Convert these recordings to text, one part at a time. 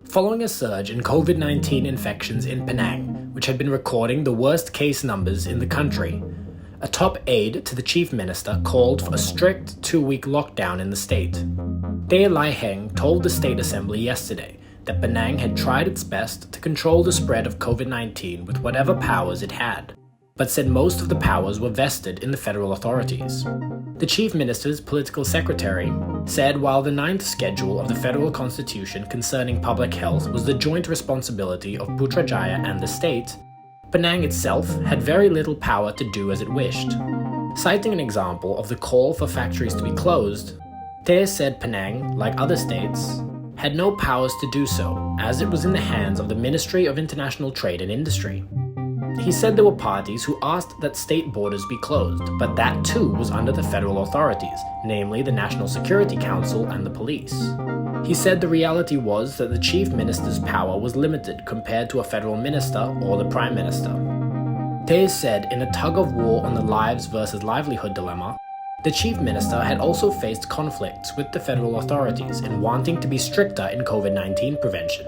Following a surge in COVID-19 infections in Penang, which had been recording the worst case numbers in the country, a top aide to the chief minister called for a strict 2-week lockdown in the state. Tay Lai Heng told the State Assembly yesterday that Penang had tried its best to control the spread of COVID-19 with whatever powers it had, but said most of the powers were vested in the federal authorities. The Chief Minister's political secretary said while the 9th schedule of the federal constitution concerning public health was the joint responsibility of Putrajaya and the state, Penang itself had very little power to do as it wished. Citing an example of the call for factories to be closed, Tay said Penang, like other states, had no powers to do so, as it was in the hands of the Ministry of International Trade and Industry. He said there were parties who asked that state borders be closed, but that too was under the federal authorities, namely the National Security Council and the police. He said the reality was that the chief minister's power was limited compared to a federal minister or the prime minister. Tay said in a tug-of-war on the lives versus livelihood dilemma, the chief minister had also faced conflicts with the federal authorities in wanting to be stricter in COVID-19 prevention.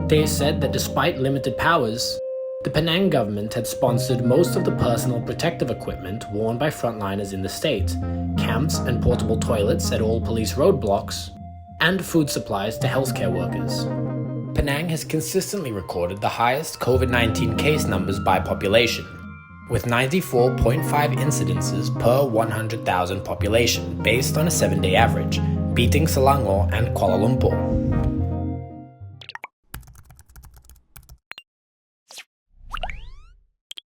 Tay said that despite limited powers, the Penang government had sponsored most of the personal protective equipment worn by frontliners in the state, camps and portable toilets at all police roadblocks, and food supplies to healthcare workers. Penang has consistently recorded the highest COVID-19 case numbers by population, with 94.5 incidences per 100,000 population based on a 7-day average, beating Selangor and Kuala Lumpur.